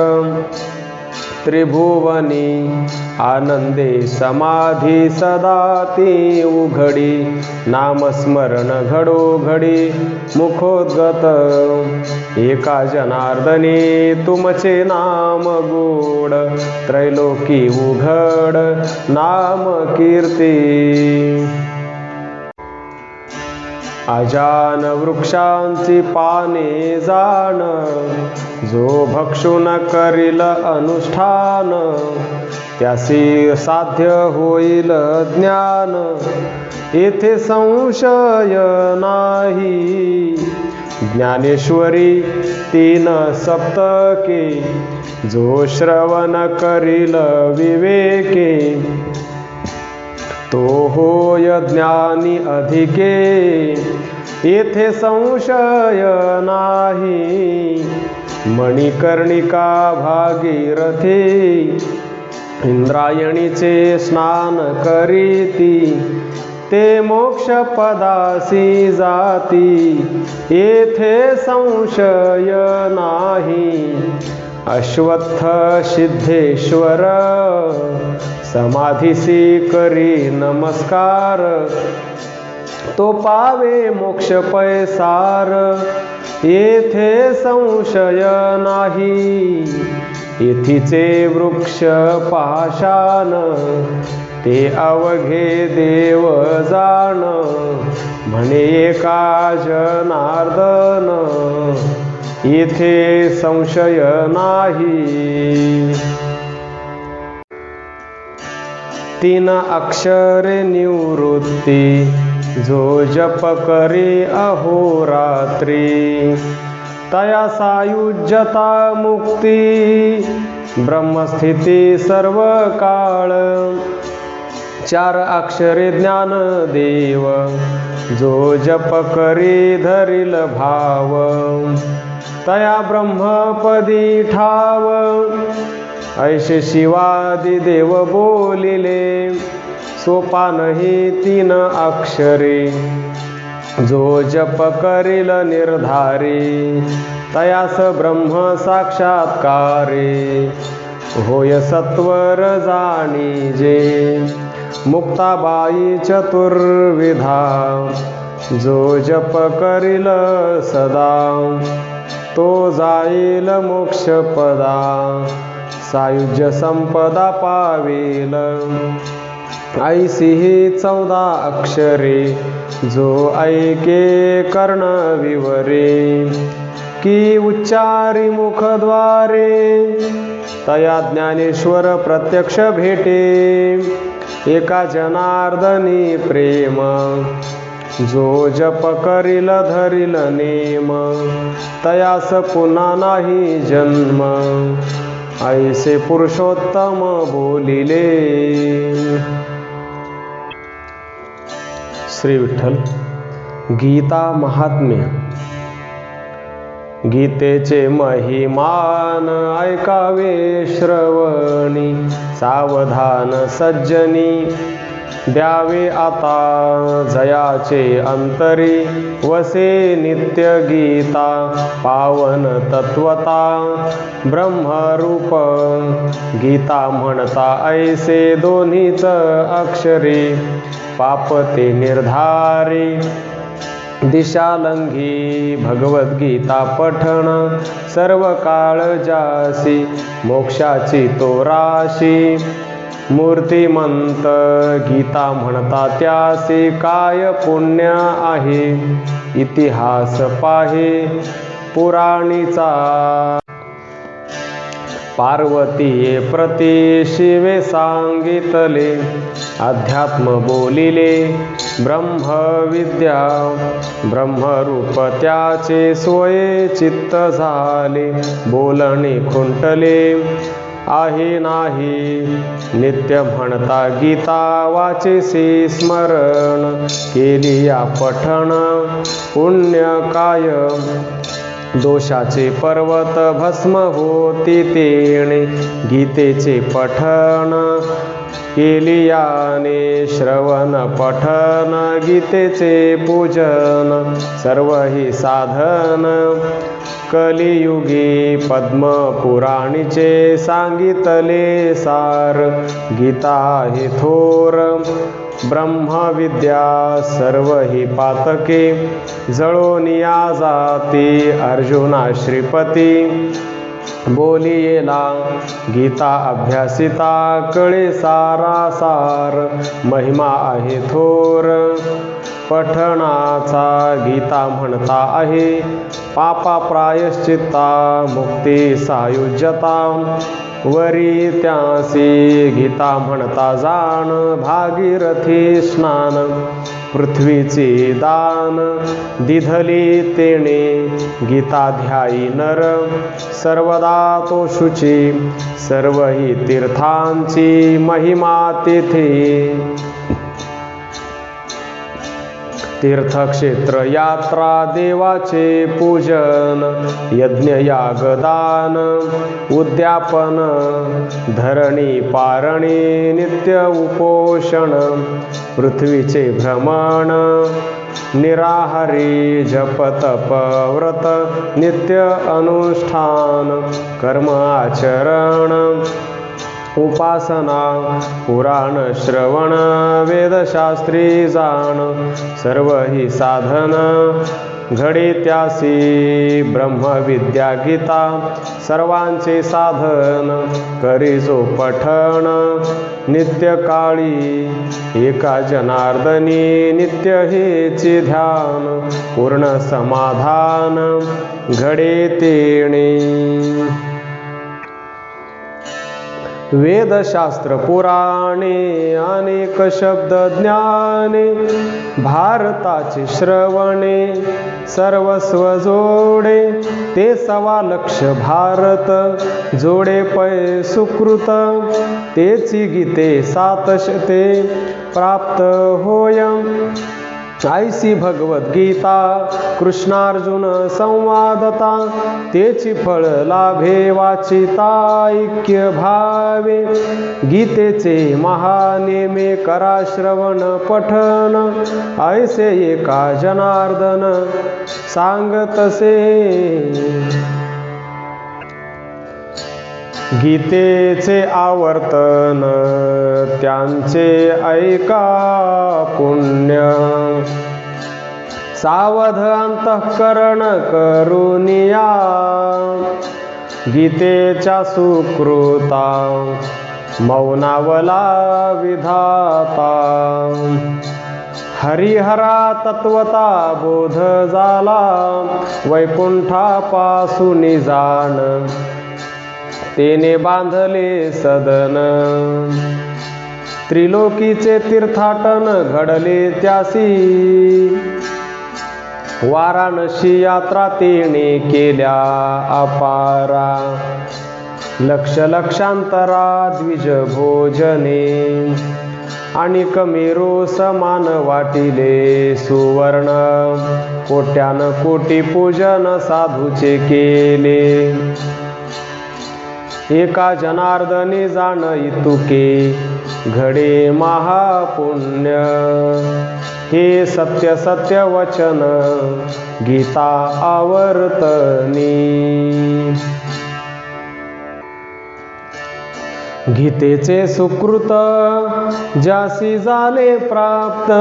[SPEAKER 1] त्रिभुवनी, आनंदे समाधी सदा ती उघडी, नामस्मरण घडोघडी मुखोद्गत, एका जनार्दनी तुमचे नाम गोड, त्रैलोकी उघड नाम कीर्ती. अजान वृक्षांची पाने जाण, जो भक्षुन करील अनुष्ठान, त्यासी साध्य होईल ज्ञान, येथे संशय नाही. ज्ञानेश्वरी तीन सप्तके, जो श्रवण करील विवेके, तो होय ज्ञानी अधिके, येथे संशय नाही. मणिकर्णिका भागीरथी, इंद्रायणीचे स्नान करीती, ते मोक्ष पदासी जाती, येथे संशय नाही. अश्वत्थ सिद्धेश्वर समाधीसी करी नमस्कार, तो पावे मोक्ष पैसार, येथे संशय नाही. येथीचे वृक्ष पाषाण, ते अवघे देव जाण, म्हणे एका जनार्दन, येथे संशय नाही. तीन अक्षरे निवृत्ती, जो जप करे अहोरात्री, तया सायुज्यता मुक्ती, ब्रह्मस्थिती सर्व काळ. चार अक्षरे ज्ञानदेव, जो जप करी धरिल भाव, तया ब्रह्मपदी ठाव. ऐसे शिवादी देव बोलिले, सोपान ही तीन अक्षरे, जो जप करील निर्धारी, तयास ब्रह्म साक्षात्कारे. होय सत्वर जाणीजे, मुक्ताबाई चतुर्विधा, जो जप करील सदा, तो जाईल मोक्षपदा, सायुज्य संपदा पावेल. ऐसी ही 14 अक्षरे, जो ऐके कर्ण विवरे, की उच्चारी मुखद्वारे, तया ज्ञानेश्वर प्रत्यक्ष भेटे. एका जनार्दनी प्रेम, जो जप करील धरील नेम, तयास पुन्हा नाही जन्म. ऐसे पुरुषोत्तम बोलिले. श्री विठ्ठल. गीता महात्म्य. गीतेचे महिमान ऐकावे श्रवणी, सावधान सज्जनी द्यावे आता जयाचे अंतरी वसे नित्य गीता पावन तत्वता ब्रह्मरूप गीता म्हणता ऐसे दोन्हीच अक्षरे पापते निर्धारी दिशालंघी भगवद्गीता पठण सर्व काळ जासी मोक्षाची तो राशी मूर्तिमंत गीता म्हणता त्यासी काय पुण्य आहे इतिहास पाहे पुराणीचा पार्वतीये प्रति शिवे सांगितले अध्यात्म बोलिले ब्रह्मविद्या ब्रह्मरूप त्याचे सोये चित्त झाले बोलणे खुंटले आहे नाही नित्य म्हणता गीता वाचेसी स्मरण केली या पठण पुण्य काय दोषाचे पर्वत भस्म होती तेणे गीतेचे पठण केलियाने श्रवण पठन गीतेचे पूजन सर्व ही साधन कलियुगी पद्म पुराणीचे सांगितले सार गीता हे थोर ब्रह्मविद्या सर्व ही पातके जळोनिया जाती अर्जुना श्रीपती बोलियेला गीता अभ्यासिता कळे सारासार महिमा आहे थोर पठणाचा गीता म्हणता आहे पापा प्रायश्चित्ता मुक्ती सायुज्यता वरी त्यासी गीता म्हणता जाण भागीरथी स्नान पृथ्वीचे दान दिधली तेणे गीता ध्यायी नर सर्वदा तो शुची सर्व ही तीर्थांची महिमा तेथे तीर्थक्षेत्र यात्रा देवाचे पूजन यज्ञ यागदान उद्यापन धरणी पारणी नित्य उपोषण पृथ्वीचे भ्रमण निराहारी जप तप व्रत नित्य अनुष्ठान कर्म आचरण उपासना पुराण श्रवण वेदशास्त्री जाण सर्व ही साधन घडे त्यासी ब्रह्मविद्या गीता सर्वांचे साधन करी जो पठण नित्य काळी एका जनार्दनी नित्य हेचे ध्यान पूर्ण समाधान घडे तेणे वेदशास्त्र पुराणे अनेक शब्द ज्ञाने भारताचे श्रवणे सर्वस्व जोडे ते 1.25 लक्ष भारत जोडे पै सुकृत तेची गीते 700 प्राप्त होय ऐसी भगवद्गीता कृष्णार्जुन संवादता तेची फळ लाभे वाचिता ऐक्य भावे गीतेचे महानेमे करा श्रवण पठन ऐसे एका जनार्दन सांगतसे गीतेचे आवर्तन त्यांचे ऐका पुण्य सावध अंतःकरण करुनिया गीतेच्या सुकृता मौनावला विधाता हरिहरा तत्वता बोध झाला वैकुंठापासून जाण तेने बांधले सदन त्रिलोकीचे तीर्थाटन घडले त्यासी वाराणसी यात्रा तेने केल्या अपारा लक्ष लक्षांतरा द्विज भोजने आणि कमेरो समान वाटिले सुवर्ण कोट्यान कोटी पूजन साधूचे केले एका जनार्दनी जाण इतुके घडे महापुण्य। हे सत्य सत्य वचन गीता आवर्तनी। गीतेचे सुकृत ज्यासी झाले प्राप्त,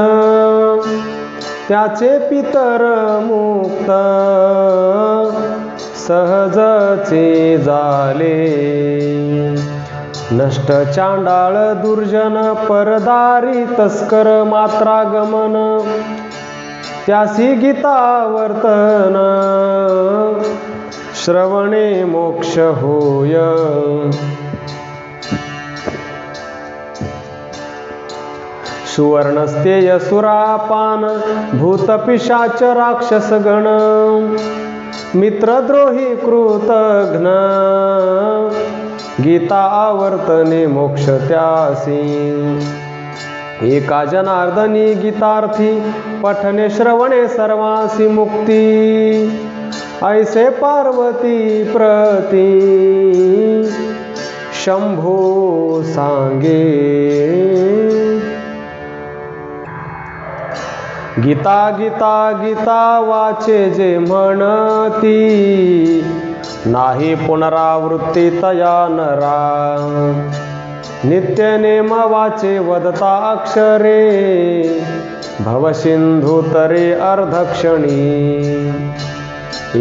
[SPEAKER 1] त्याचे पितर मुक्त सहजचे झाले। नष्ट चांडाळ दुर्जन परदारी तस्कर मात्रागमन, त्यासी गीता वर्तन श्रवणे मोक्ष होय। सुवर्णस्तेय सुरापान भूत पिशाच राक्षस गण, मित्रद्रोही कृतघ्न गीता आवर्तने मोक्ष त्यासी। एका जनार्दनी गीतार्थी पठने श्रवणे सर्वांसी मुक्ती, ऐसे पार्वती प्रती शंभो सांगे। गीता गीता गीता वाचे जे म्हणती, नाही पुनरावृत्ती तया नरा। नित्य नेम वाचे वदता अक्षरे, भवसिंधू तरे अर्धक्षणी।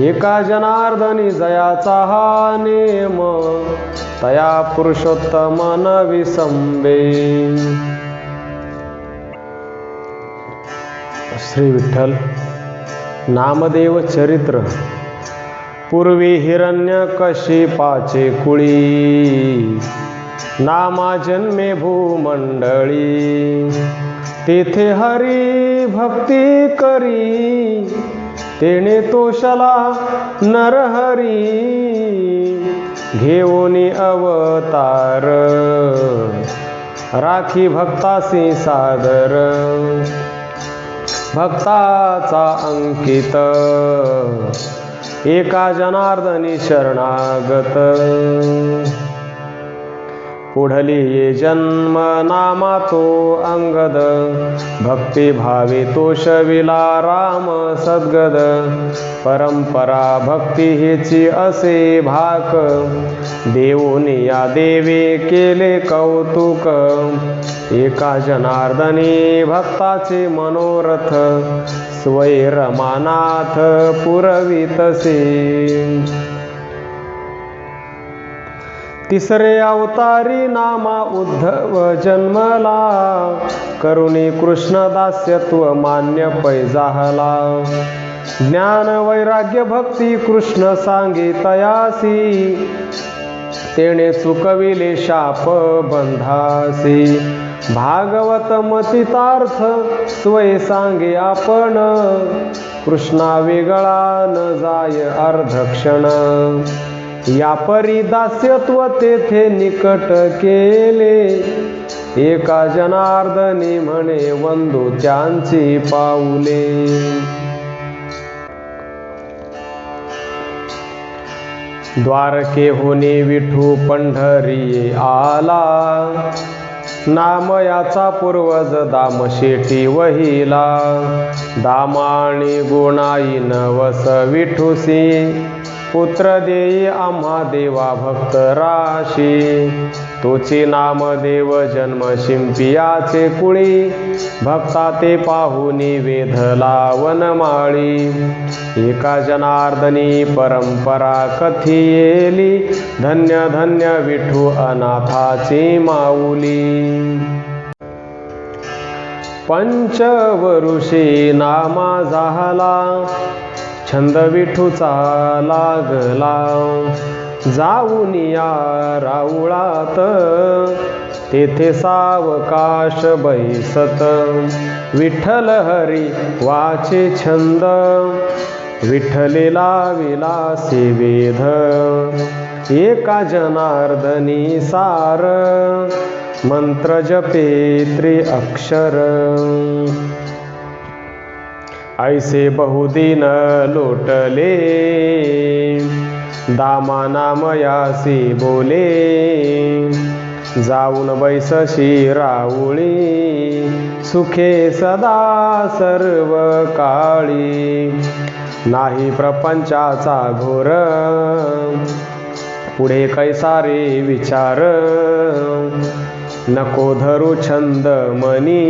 [SPEAKER 1] एका जनार्दनी जयाचा हा नेम, तया पुरुषोत्तम न विसंबे। श्री विठ्ठल नामदेव चरित्र। पूर्वी हिरण्यकशिपाचे कुळी, नामा जन्मे भूमंडळी। तेथे हरी भक्ती करी, तेने तोषला नरहरी। घेऊनी अवतार राखी भक्तासी सादर, भक्ताचा अंकित एका जनार्दनी शरणागत। पुढली ये जन्म नामा तो अंगद, भक्ती भावे तोषविला राम सद्गद। परंपरा भक्ती हेची असे भाक, देऊनी या देवे केले कौतुक। एका जनार्दनी भक्ताचे मनोरथ, स्वैरमानाथ पुरवितसे। तिसरे अवतारी नामा उद्धव जन्मला, करुणी कृष्ण दास्यत्व मान्य पैजाहला। ज्ञान वैराग्य भक्ती कृष्ण सांगे तयासी, तेणे चुकविले शाप बंधासी। भागवत मतितार्थ स्वय सांगे आपण, कृष्णा वेगळा न जाय अर्धक्षण। या परी दास्यत्व तेथे निकट केले, एका जनार्दनी म्हणे वंदू त्यांची पाऊले। द्वारकेहुनी विठू पंढरी आला, नाम याचा पूर्वज दाम शेटी वहिला। दामाणी गुणाई नवस विठूसी, पुत्र देई आम्हा देवा भक्त राशी। तोची नामदेव जन्म शिंपियाचे कुळी, भक्ता ते पाहुनी वेधला वनमाळी। एका जनार्दनी परंपरा कथियेली, धन्य धन्य विठू अनाथाची माऊली। पंचवरुषी नामा झाला, छंद विठूचा लागला। जाऊनिया राऊळात, तेथे सावकाश बैसत। विठ्ठल हरी वाचे छंद, विठ्ठलेला विलासी वेध। एका जनार्दनी सार, मंत्र जपे त्रिअक्षर। ऐसे बहुदिन लोटले, दामा नामयासी बोले। जाऊन बैसशी राऊळी, सुखे सदा सर्व काळी. नाही प्रपंचाचा घोर, पुढे कैसारे विचार. नको धरू छंद मनी,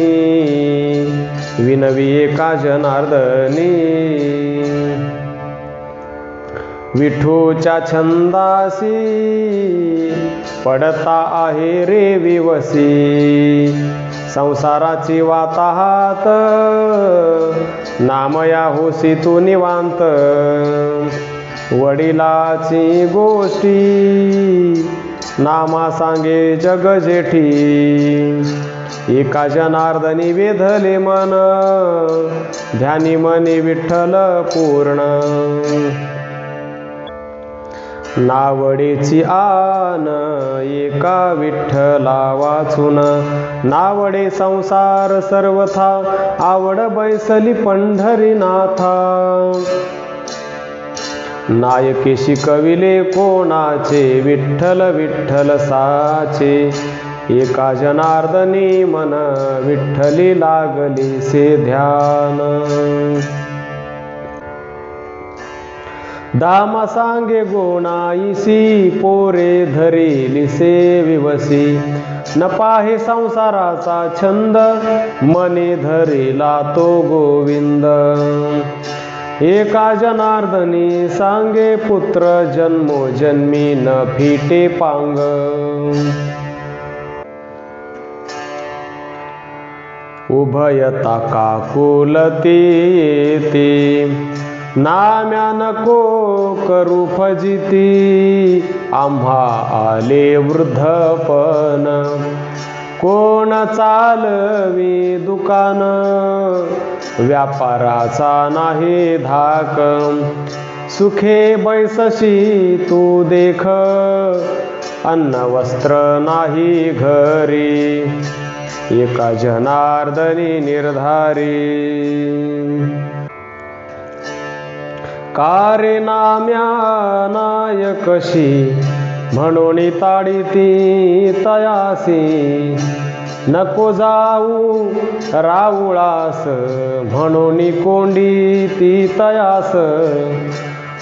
[SPEAKER 1] विनवी एका जनार्दनी. विठूच्या छंदासी, पडता आहे रे विवसी. संसाराची वाताहात, नामया होसी तू निवांत. वडिलाची गोष्टी, नामा सांगे जग जेठी. एका जनार्दनी वेधले मन, ध्यानी मनी विठ्ठल पूर्ण. नावडेची आन, एका विठ्ठला वाचून. नावडे संसार सर्वथा, आवड बैसली पंढरीनाथा. नायकी शिकविले कोणाचे, विठ्ठल विठ्ठल साचे. एका जनार्दनी मन, विठ्ठली लागली से ध्यान. दाम सांगे गोणाईसी, पोरे धरिली से विवसी. न पाहे संसाराचा छंद, मने धरिला तो गोविंद. एका जनार्दनी सांगे पुत्र, जन्मोजन्मी न फिटे पांग. उभयता काकुलती येते, नाम्या नको करू फजिती. आम्हा आले वृद्धपण, कोण चालवी दुकान. व्यापाराचा नाही धाक, सुखे बैसशी तू देख. अन्न वस्त्र नाही घरी, एका जनार्दनी निर्धारी. कारे नाम्या नायकशी, म्हणून ताडिती तयासी. नको जाऊ राऊळास, म्हणून कोंडी ती तयास.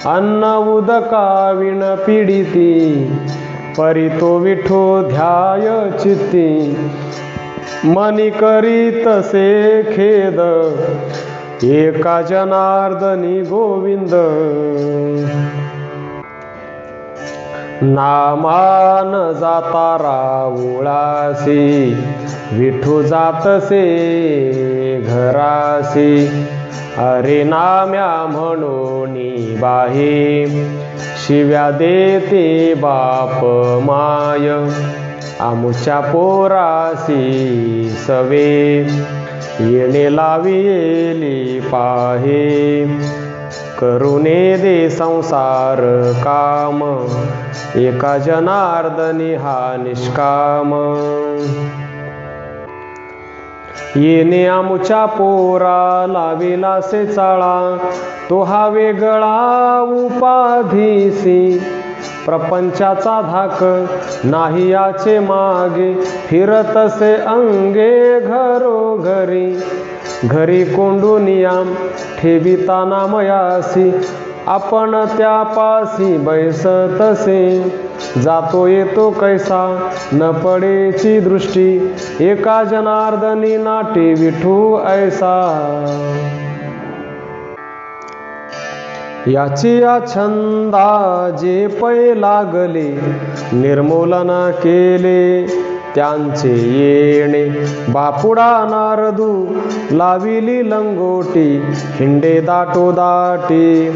[SPEAKER 1] अन्न उदका विण पीडिती, परी तो विठो ध्याय चित्ती. मनी करीत से खेद, एका जनार्दनी गोविंद. नामान जाता राऊळासी, विठू जातसे घरासी. अरे नाम्या म्हणून बाहे, शिव्या देते बाप माय. आमुच्या पोरासी सवे, येणे लाविली पाहे. करुणे दे संसार काम, एका जनार्दनी हा निष्काम. येणे आमुच्या पोरा, लाविला से चाळा. तो हा वेगळा उपाधीसी, प्रपंचाचा धाक नाही याचे मागे. फिरतसे अंगे घरोघरी, घरी कोंडूनिया ठेविता नामयासी. आपण त्यापासी बैसतसे, जातो येतो कैसा न पडेची दृष्टी. एका जनार्दनी नाटे विठू ऐसा. याची या छंदा जे पै लागले, निर्मूलन केले त्यांचे येणे. बापुडा नारदू लाविली लंगोटी, हिंडे दाटो दाटी.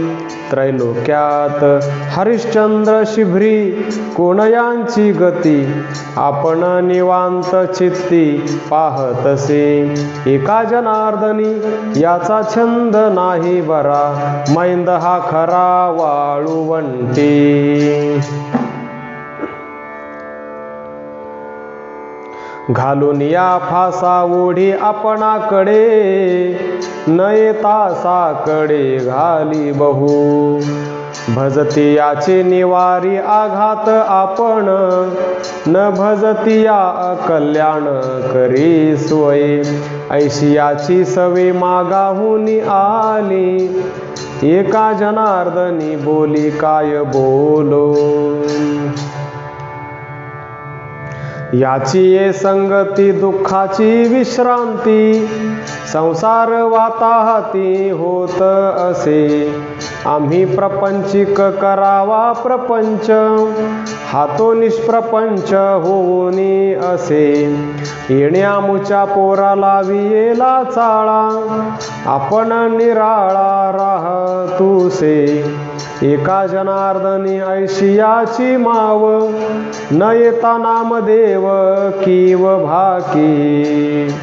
[SPEAKER 1] त्रैलोक्यात हरिश्चंद्र शिभ्री, कोण यांची गती. आपण निवांत चित्ती पाहतसे, एका जनार्दनी याचा छंद नाही बरा. मैंद हा खरा वाळुवंटी. घालून या फासा ओढी आपणाकडे, न येता साकडे घाली बहु. भजती याचे निवारी आघात आपण, न भजती या कल्याण करी सोय. ऐशी याची सवे मागाहून आली, एका जनार्दनी बोली काय बोलो. याची ये संगती दुःखाची विश्रांती, संसार वाताहती होत असे. आम्ही प्रपंचिक करावा प्रपंच, हातो निष्प्रपंच होऊनी असे. येण्या मुच्या पोरा लावियेला चाळा, आपण निराळा राहतुसे. एका जनार्दनी ऐशियाची माव, न येता नामदेव कीव भाकी.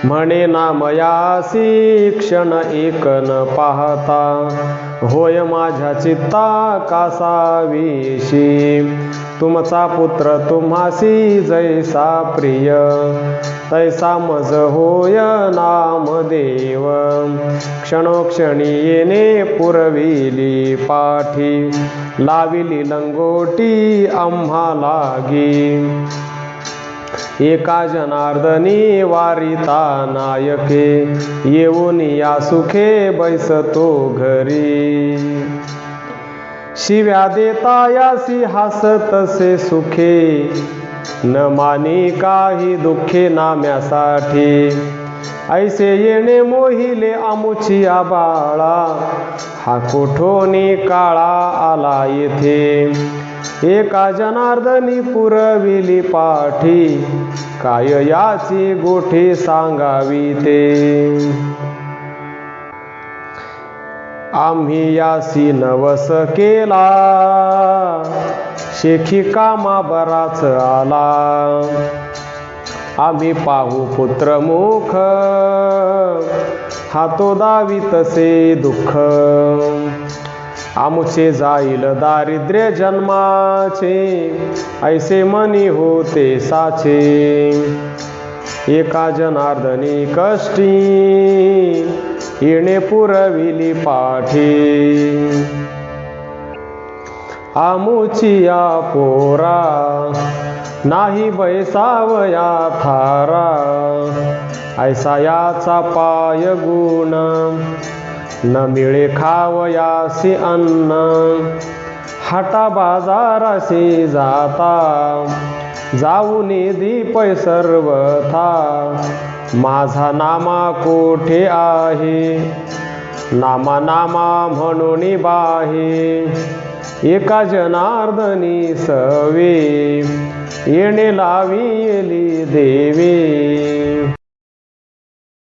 [SPEAKER 1] म्हणे नामयासी क्षण एक न पाहता, होय माझ्या चित्ता कासाविषी. तुमचा पुत्र तुम्हासी जैसा प्रिय, तैसा मज होय नामदेव. क्षणोक्षणी येणे पुरविली पाठी, लाविली लंगोटी आम्हा लागी. एका जनार्दनी वारिता नायके, येऊन या सुखे बैसतो घरी. शिव्या देता यासी हासतसे सुखे, न मानी काही दुःखे नाम्यासाठी. ऐसे येणे मोहिले आमुची आबाळा, हा कोठोनी काळा आला येथे. एका जनार्दनी पुरविली पाठी, काय याची गोठे सांगावी ते. आम्ही यासी नवस केला, शेखी कामा बराच आला. आम्ही पाहू पुत्रमुख, हातो दावितसे दुःख. आमुचे जाईल दारिद्र्य जन्माचे, ऐसे मनी होते साचे. एका जनार्दनी कष्टी, येणे पुरविली पाठी. आमुची या पोरा, नाही बैसावया थारा. ऐसा याचा पाय गुण, न मिळे खावयासी अन्न. हाटा बाजाराशी जाता, जाऊनी दीप सर्वथा. माझा नामा कोठे आहे, नामा नामा म्हणून बाहे. एका जनार्दनी सवे, येणे लाविली देवे.